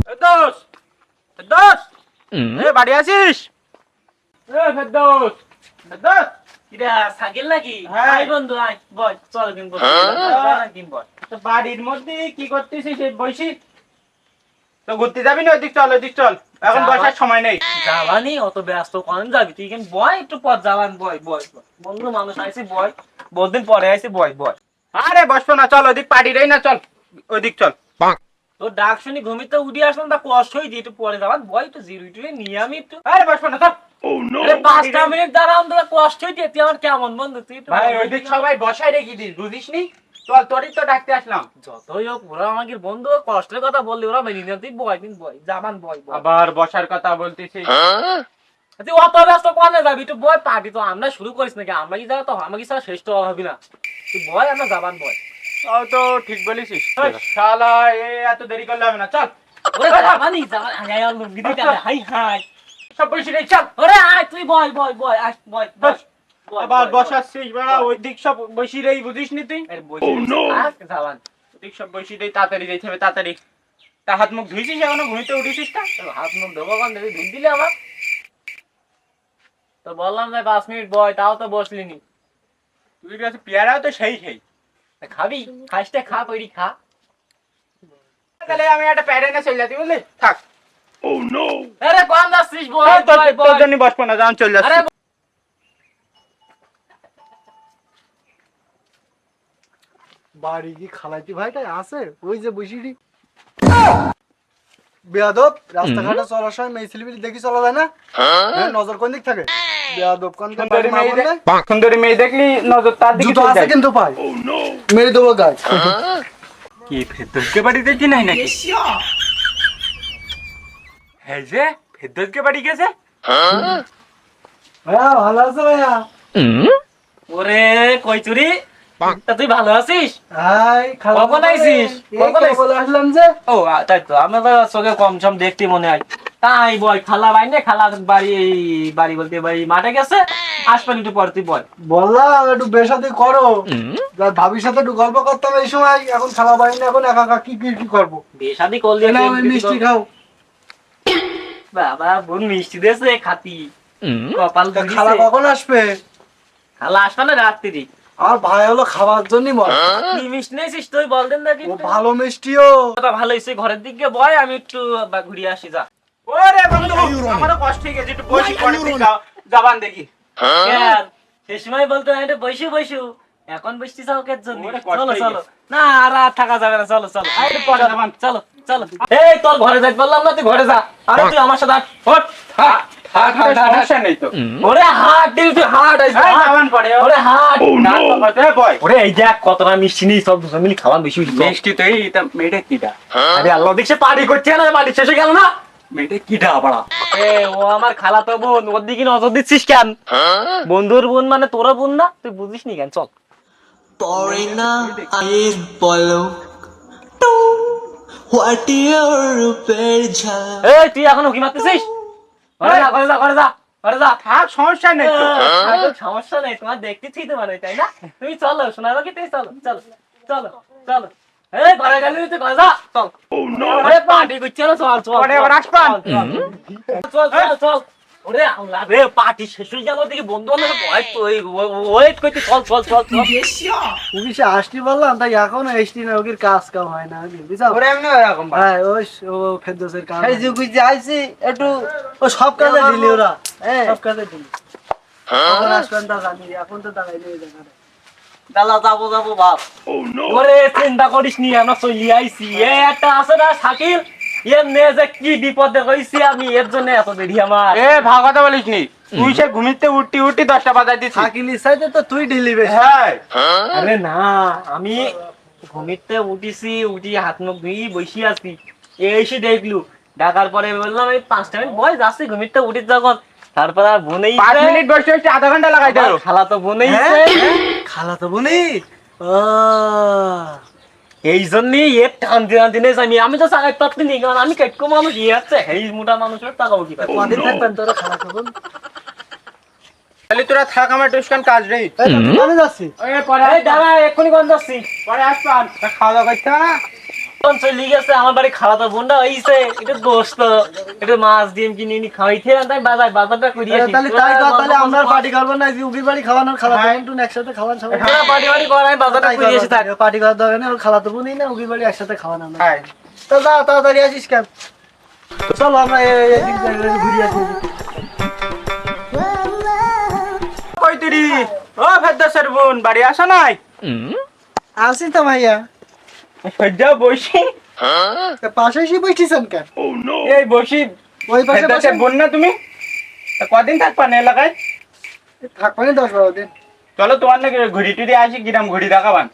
ফেরদৌস, ফেরদৌস, বাড়ি আছিস? ফেরদৌস, ফেরদৌস, কিরা সাইকেল নাকি? হ্যাঁ। আই বন্ধু আই বল চল কিনবো কিনবো। তো বাড়ির মধ্যে কি করতেছিস এই বসি? তো ঘুরতে যাবি না? ওইদিক চল, ওইদিক চল, এখন যাবা- বসার সময় নেই। যাবানি অত ব্যস্ত কোন যাবি তুই কেন বয় একটু পর যাবান বয় বয় বয়। বন্ধু মানুষ আইছি বয় বহুদিন পরে আইছি বয় বয়। আরে বসবো না, চল ওইদিক পার্টি রেই না, চল ওইদিক চল। তোর ডাক শুনি ঘুমিতে উঠে আসলাম তা কষ্ট হয়ে দিয়ে একটু পরে যাবান বয় একটু জিরুই টুরে নিয়ে আমি একটু আরে বসবো না, চল। আরে 5টা মিনিট দাঁড়াও তোরা কষ্ট হয়ে দিয়ে তুই আমার কেমন বন্ধু তুই একটু ভাই ওইদিক সবাই বসাই রেখে দিস, বুঝিস নি? চল, তোরই তো ডাকতে আসলাম। যতই হোক ওরা আমাকে বন্ধু কষ্টের কথা বললি ওরা মেনে নিয়ে তুই বয় দিন বয় যাবান বয় বয়। আবার বসার কথা বলতেছিস? তুই অত ব্যস্ত কোনে যাবি একটু বয় পার্টি তো আমরা শুরু করিস নাকি আমরা কি যাবো তো আমাকে ছাড়া শ্রেষ্ঠ হবি না তুই বয় আমরা যাবান বয়। তাও তো ঠিক বলেছিস। শালা এত দেরি করলে হবে না, চল। ওরে যাবানি যাবান হাই আল গিদি হাই হাই সব বসে রেই, চল। ওরে আয় তুই বয় বয় বয় আস বয় বস আবার বসাচ্ছিস বেড়া, ওইদিক সব বসি রেই, বুঝিস নি তুই? যাবান ওইদিক সব বসি রেই, তাড়াতাড়ি যাইতে হবে, তাড়াতাড়ি। তা হাত মুখ ধুইছিস এখনো? ঘুমিতে উঠেছিস না? হাত মুখ ধোবো কোন দেখি দুধ দিলে আমার তো বললাম যে 5 মিনিট বয় তাও তো বসলিনি তুই কাছে পেয়ারাও তো সেই সেই। খাবি খাইতে খা কইরি খা তাহলে আমি একটা প্যাড এনে চলে যাচ্ছি, বুঝলি? থাক। আরে কোন যাচ্ছিস বয় তোর বয় তোর বয় জন্য বসবো না, যখন চলে আরে যাচ্ছি। বাড়ি কি খালাইতি ভাইটাই আছে ওই যে বসিটি বেয়াদব রাস্তাঘাটে চলার সময় মেয়ে ছেলেপিলি দেখি চলা যায় না? নজর কোন দিক থাকে? বেয়াদব কোন দিক সুন্দরী মেয়ে সুন্দরী মেয়ে দেখলি নজর তার দিকে জুতো চলে আছে যায়। কিন্তু পাই মেরে দেবো গাছ কি ফেরদৌসকে বাড়ি দেখি নাই নাকি? হ্যাঁ যে ফেরদৌসকে বাড়ি গেছে। ভাইয়া ভালো আছে ভাইয়া? ওরে কই চুরি তা তুই ভালো আছিস? হাই খালা কখন আইছিস? কখন আইছিস? বলে আসলাম যে ও তাই তো আমরা তো চোখে কম সম দেখতে মনে হয় তাই বল খালা বাইনে খালা বাড়ি বাড়ি বলতে বাড়ি মাঠে গেছে আসবেন একটু পর তুই বল বললাম একটু বেসাদি করো ভাবির সাথে একটু গল্প করতাম এই সময় এখন খালা বাড়ি না এখন একা একা কি কি কি করবো বেশাদি করলি না ওই মিষ্টি খাও বাবা বোন মিষ্টি দিয়েছে খাতি কপাল তা খালা কখন আসবে? খালা আসবে না রাত্রি আমার ভাই হলো খাবার জন্যই বল কি মিষ্টি নিয়েছিস তুই বল দেন নাকি ও ভালো মিষ্টিও ভালো হয়েছে ঘরের দিকে বয় আমি একটু ঘুরিয়ে আসি যা ওরে বন্ধু, আমারও কষ্ট হয়ে গেছে, একটু বসি পরে তুই যাবান দেখি। কেন? সে সময় বলতো না এটা বসু বসু এখন বসতে চাও কের জন্য ওরে কষ্ট চলো হয়ে চলো না আর থাকা যাবে না চলো চলো আয় একটু পরে যাবান। চলো চলো এই তোর ঘরে যাই বললাম না তুই ঘরে যা আরে তুই আমার সাথে হট হাট হাট হাট হাট সমস্যা নেই তো। ওরে হাট দিল তুই হাট এই যাবান পরে। ওরে হাট নাক পাকাতে বয়। ওরে এই দেখ কতটা মিষ্টি নেই সব দুজন মিলে খাওয়া বেশি বেশি মিষ্টি তো এই তা মেয়েটা কিটা? আরে আল্লাহ দেখছে পার্টি করছে না পার্টি শেষে গেল না মেয়েটা কিটা আবার? এ ও আমার খালাতো বোন ওর দিকে নজর দিচ্ছিস কেন বন্ধুর বোন মানে তোরা বোন না তুই বুঝিস নি কেন চল পরে না আয়ের পলক হোয়াটিয়ার রূপের ঝাল এই তুই এখনো কি মারতেছিস ঘরে যা ঘরে যা ঘরে যা ঘরে যা থাক, সমস্যা নেই তো। কোনো সমস্যা নেই তোমার দেখতেছি তো মানে তাই না তুমি চলো শোনা বাকি তুই চলো চলো চলো চলো এই ঘরে গেলি তুই ঘরে যা চল আরে পার্টি করছে না চল চল পরে আবার আসবান। চল চল চল ওরে আল্লাহ রে পার্টি শেষ হয়ে গেল দেখি বন্ধু বান্ধব ওয়েট করতে চল চল চল চল পুলিশে আসতে বললাম তাই এখনো এসটি না ওকে কাজ কাম হয় না বুঝছো? ওরে এমনি এরকম ভাই। হ্যাঁ ওই ও ফেরদৌসের কাজ এই যে বুঝতে আইছি একটু ও সব কাজে দিলি ওরা সব কাজে দিলি এখন আসবেন তা জানি এখন তো দাঁড়াই নেই দেখা দালা যাবো যাবো বাপ ওরে চিন্তা করিস নি আমরা চলি আইছি এ একটা আছে না শাকিল এর নিয়ে যে কি বিপদে হইছি আমি এর জন্য এত দেরি আমার এ ভাগ কথা বলিস নি, তুই সে ঘুমিতে উঠি উঠি 10টা বাজাই দিছিস। থাকিলি সাইডে তো তুই ঢিলি বেশি হ্যাঁ আরে না আমি ঘুমিতে উঠিছি উঠি হাত মুখ ধুই বসে আছি এসে দেখলু ডাকার পরে বললাম এই 5টা মিনিট বয় যাচ্ছি ঘুমিতে উঠি যখন তারপর আর বোনেই 5 মিনিট বসে বসে আধা ঘন্টা লাগাই দেব। খালা তো বোনেই খালা তো বনি ও এই জন্যই এর টান দিনে আমি তো চালাই পারতে নি কারণ আমি কেটকো মানুষ ইয়ে আছে এই মোটা মানুষের টাকাও কি পাই কদিন থাকবেন তোরা খালা তো বোন তাহলে তোরা থাক, আমার টুসকান কাজ রে। এই তা আমি যাচ্ছি। ওই পরে এই দাঁড়া, এক্ষুনি কোন যাচ্ছি? পরে আসবান, খাওয়া দাওয়া করতে হবে না। কোন চলে গেছে আমার বাড়ি, খাওয়া তো বোনটা হইছে, এটা দোষ তো। এটা মাছ ডিম কিনে নি খাওয়াইতে না, তাই বাজারটা করি আসি। তাহলে তাই কর, তাহলে আমরা পার্টি করবো না, যে উগির বাড়ি খাওয়ানোর খালা বোন একসাথে খাওয়ান সবাই। পার্টি বাড়ি করাই, বাজারটা করি আসি থাক। পার্টি করার দরকার নেই, ওর খালা তো বোনই না, উগির বাড়ি একসাথে খাওয়ানো আমরা। হ্যাঁ তো যা তাড়াতাড়ি আসিস কেন। চলো আমরা এদিক ঘুরে আসি। কই তুই? ও ফেরদৌসের বোন, বাড়ি আসা নাই? আসি তো ভাইয়া। সজ্জা বসি, তা পাশে এসে বসেছেন কেন? এই বসি। ওই পাশে বসে ফেরদৌসের বোন না তুমি? তা কদিন থাকবা না এলাকায়? থাকবেন 10-12 দিন। চলো তোমার নাকি ঘুরি টুরি আসি, গ্রাম ঘুরি দেখাবান।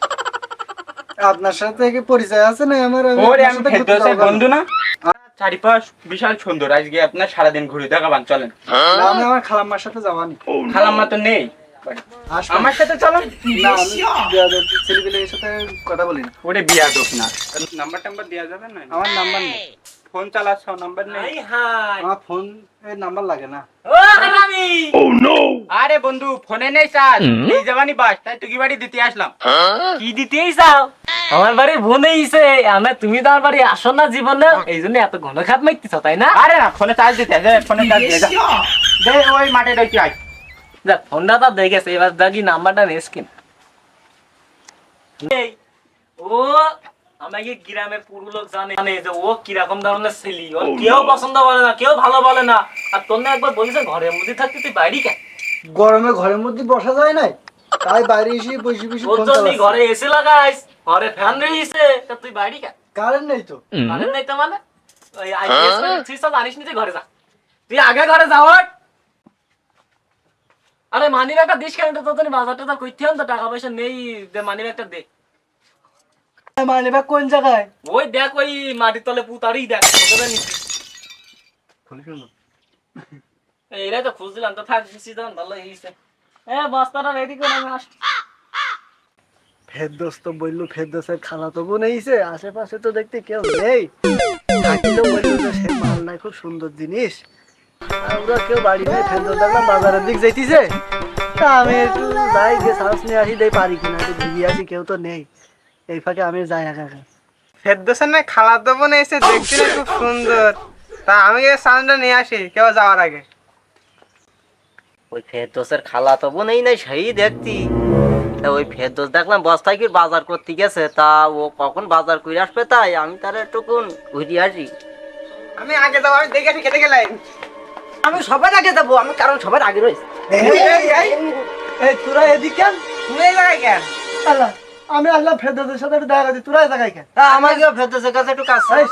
আপনার সাথে কি পরিচয় আছে না আমার? ওরে আমি ফেরদৌসের বন্ধু না? চারিপাশ বিশাল সুন্দর, আজকে আপনার সারাদিন ঘুরি দেখাবান, চলেন। না, আমি আমার খালাম্মার সাথে যাবানি। খালাম্মা তো নেই, আসবেন। আমার সাথে চলো। না, আমি বিয়াদব ছেলেপিলের সাথে কথা বলি না। ওরে বিয়া দোক না, নাম্বার টাম্বার দেওয়া যাবে না? আমার নাম্বার নেই। ফোন চালাচ্ছ, নাম্বার নেই? High high. আমার ফোন এর নাম্বার লাগে না। ও হারামি। আরে বন্ধু, ফোনে নেই চার্জ, এই যাবানি বাস, তাই তুই বাড়ি দিতে আসলাম। কি দিতেই চাও? আমার বাড়ি বোন হইছে, তুমি তো আমার বাড়ি আসো না জীবনে, এই জন্য এত ঘন খাত মারতেছ, তাই না? আরে না, ফোনে চার্জ দিতে আছে, ফোনে চার্জ দিয়ে যা। দে ওই মাঠে রয়েছি আয়। দেখ ফোনটা তো দেখেছে, এবার দেখি নাম্বারটা নেস কিনা। এই, ও আমাকে গ্রামের পুরো লোক জানে যে ও কিরকম ধরনের ছেলে, ও কেউ পছন্দ করে না, কেউ ভালো বলে না। আর তোর না একবার বলিস ঘরের মধ্যে থাকতে, তুই বাইরে কেন? গরমে ঘরের মধ্যে বসা যায় না, তাই বাইরে এসে বসে বসে তোর ফোন জন্য চালাচ্ছি। ঘরে এসে লাগাইস, ঘরে ফ্যান রয়েছে, তা তুই বাইরে কেন? কারেন্ট নেই তো। জানেন নাই তো মানে? ওই আইপিএস তুই তো জানিস নি, তুই ঘরে যা, তুই আগে ঘরে যা। ওঠ। আরে মানি ব্যাগটা দিস কেন? তো তুই বাজারটা তো করতে হন, তো টাকা পয়সা নেই, দে মানি ব্যাগটা দে। মানে বা কোন জায়গায়? ওই দেখ, ওই মাটির তলে পুতারি দেখ, তোদের নিচ্ছি। এইটাই তো খুঁজছিলাম, তো থাক দিচ্ছি তখন, ভালো হয়েছে। বস্তাটা রেডি করে আমি আসছি। ফেরদৌস তো বললো ফেরদৌসের খালা তো বোন এইছে, আশেপাশে তো দেখতে কেউ নেই। থাকিলেও বললো যে সে মাল নাই, খুব সুন্দর জিনিস। আর ওরা কেউ বাড়ি নেই, ফেরদৌস দেখলাম বাজারের দিক যাইতিছে। তা আমি একটু যাই, গিয়ে শ্বাস নিয়ে আসি, দেই পারি কিনা, একটু ঘুরিয়ে আসি, কেউ তো নেই। এই ফাঁকে আমি যাই একা একা। ফেরদৌসের না খালাতো বোন এসে দেখতে না খুব সুন্দর, তা আমি গিয়ে সাউন্ডটা নিয়ে আসি কেউ যাওয়ার আগে। ওই ফেরদৌসের খালা তো বোন এই নাই, সেই দেখতি। তা ওই ফেরদৌস দেখলাম বস্তায় কি বাজার করতে গেছে, তা ও কখন বাজার করে আসবে, তাই আমি তার একটুকুন ঘুরিয়ে আসি। আমি আগে যাবো, আমি দেখে আসি খেতে গেলাই। আমি সবার আগে যাবো, আমি কারণ সবার আগে রয়েছি। এই তোরা এদিক কেন? তুমি এই জায়গায় কেন? আল্লাহ, আমি আসলাম ফেরদৌসের সাথে একটু দেখা করতে, তোরা এই জায়গায় কেন? আমাকে ফেরদৌসের কাছে একটু কাজ এই,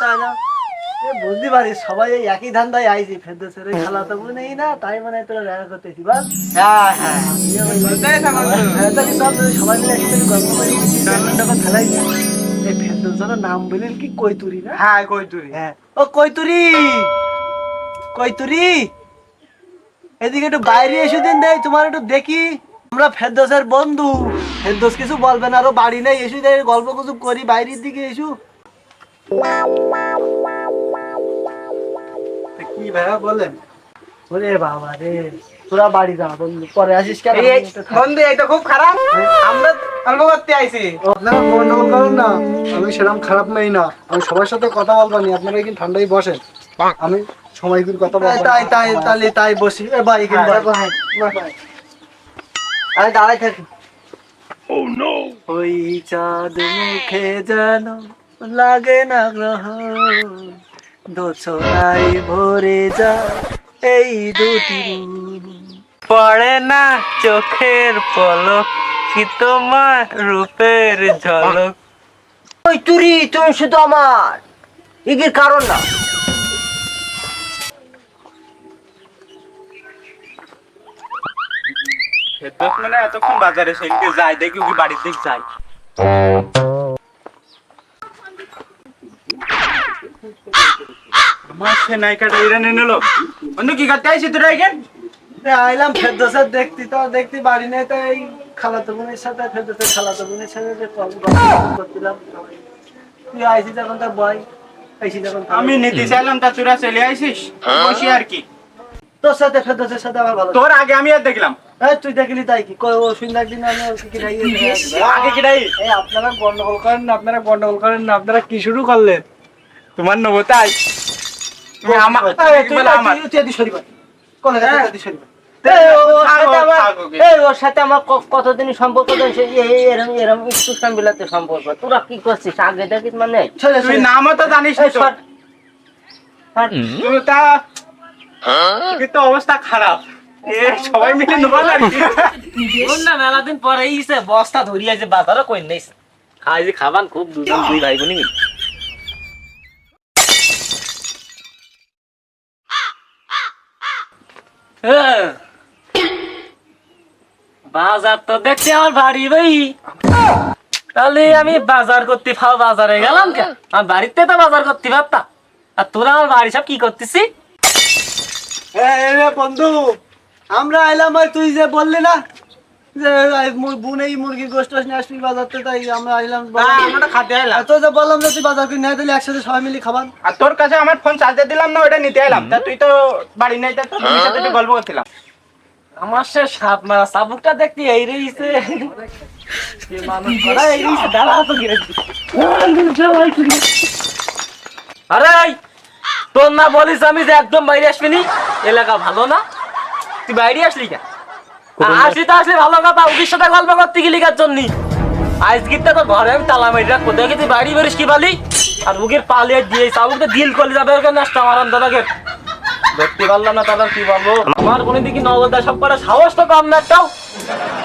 বুঝতে পারিস সবাই এই একই ধান্দায় আইছি, ফেরদৌসের ওই খালা তো বোন এই না, তাই মানে তোরা দেখা করতেছি বল। হ্যাঁ হ্যাঁ। বুঝতে পারছো? হ্যাঁ, তাহলে চল, যদি সবাই মিলে একসাথে গল্প করি, টাকা ফেলাই দিই। এই ফেরদৌসের নাম বলিল কি কৈতুরি না? হ্যাঁ কই তুই? হ্যাঁ, ও কৈতুরি, কৈতুরি, এদিকে একটু বাইরে এসে দিন দেই, তোমার একটু দেখি। আমরা ফেরদৌসের বন্ধু, ফেরদৌস কিছু বলবে না, আরো বাড়ি নেই, এসে দেয় গল্প গুজব করি, বাইরের দিকে এসু। কি ভাইয়া বলেন? ওরে বাবা রে, তোরা বাড়ি যা বন্ধু, পরে আসিস কেন? এই বন্ধু এই তো খুব খারাপ, আমরা গল্প করতে আইছি। আপনারা গন্ডগোল করেন না, আমি সেরকম খারাপ মেয়ে না, আমি সবার সাথে কথা বলবো নি, আপনারা এখানে ঠান্ডায় বসেন, আমি সময় করে কথা বলবো। তাই তাই তাহলে তাই বসি। এ ভাই এখানে আরে দাঁড়াই থাকি। ওই চাঁদ মুখে যেন লাগে না গ্রহণ, দোছনায় ভরে যায় এই দুটি মন। পড়ে না চোখের পলক, কি তোমার রূপের ঝলক। ওই তুরি, তুমি শুধু আমার ইগির কারণ না। ফেরদৌস মানে এতক্ষণ বাজারে সেদিকে যায়, দেখি ওকে বাড়ির দিক যায়। আমার সে নায়িকাটা ইরানে নিল। বন্ধু কি করতে আইসি তোরা এখানে? আইলাম ফেরদৌসের দেখতে, তো দেখতে বাড়ি নেই, তো এই খালাতো বোনের সাথে, ফেরদৌসের খালাতো বোনের সাথে যে গল্প করছিলাম। তুই আইসি যখন তার বয়, আইসি যখন তার- আমি নিতে চাইলাম, তা তোরা চলে আইসিস বসি আর কি। তোর সাথে ফেরদৌসের সাথে আমার ভালো। তোর আগে আমি আর দেখলাম। এই তুই দেখলি তাই কি কই ও শুন একদিন আমি ওকে কি আগে কিটাই এই আপনারা গন্ডগোল করেন না, আপনারা গন্ডগোল করেন না, আপনারা কি শুরু করলেন? তোমার নেবো তাই তুমি আমার তুই তুই সরিবা কোন হ্যাঁ। তুই সরিবা ওর সাথে আমার কতদিন সম্পর্ক এরম এরম ইস্তুসান বিলাতে সম্পর্ক তোরা কি করছিস আগে দেখিস মানে তুই নামও তো জানিস না তো। তুমি তা কিন্তু অবস্থা খারাপ সবাই মিলে নেবো না মেলা দিন পরে ইসে বস্তা ধরিয়া যে বাজারও কই নেই খাই যে খাবান খুব দুজন দুই ভাই বোনই মিলে বাজার তো দেখছি আমার বাড়ি ভাই তাহলে আমি বাজার করতে বাজারে গেলাম কে আমার বাড়িতে তো বাজার করতে পারতাম আর তোরা আমার বাড়ি সব কি করতেছি বন্ধু আমরা আইলাম আর তুই যে বললি না যে বুনেই মুরগি গোস্ত নিয়ে আসবি বাজারতে তাই আমরা আইলাম আমরা খাতে এলাম তো যে বললাম যে তুই বাজার করে নিয়ে দিলে একসাথে সবাই মিলে খাবান আর তোর কাছে আমার ফোন চার্জে দিলাম না ওটা নিতে এলাম তা তুই তো বাড়ি নাই তা তোর সাথে একটু গল্প করছিলাম আমার সে সাপ মারা চাবুকটা দেখতে এই রইছে মানুষ করা এই রইছে দাঁড়া তো গিরে আরে তোর না বলিস আমি যে একদম বাইরে আসবি নি এলাকা ভালো না তুই বাইরে আসলি কেন আসি তো আসলে ভালো কথা উকির সাথে গল্প করতে গেলি কার জন্য আজকে তো ঘরে আমি তালা মারি রাখ কোথায় তুই বাইরে বেরিস কি পালি আর উকির পালিয়ে দিয়ে চাবুকটা দিল করলে যাবে ওখানে আসতে আমার দাদাকে দেখতে পারলাম না তারপর কি বলবো আমার কোনো দিকে নগদ সব করার সাহস তো কম না একটাও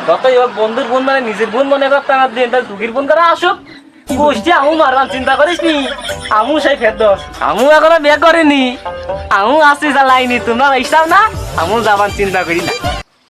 যতই হোক বন্ধুর বোন মানে নিজের বোন মনে করতে আমার দিন তাহলে টুকির বোন করা আসুক গোষ্ঠী আমু মারবার চিন্তা করিস নি আমু সেই ফের দোষ আমু এখনো বিয়ে করিনি আমু আসি যা লাইনি তোমরা ইচ্ছাও না আমু যাবার চিন্তা করি না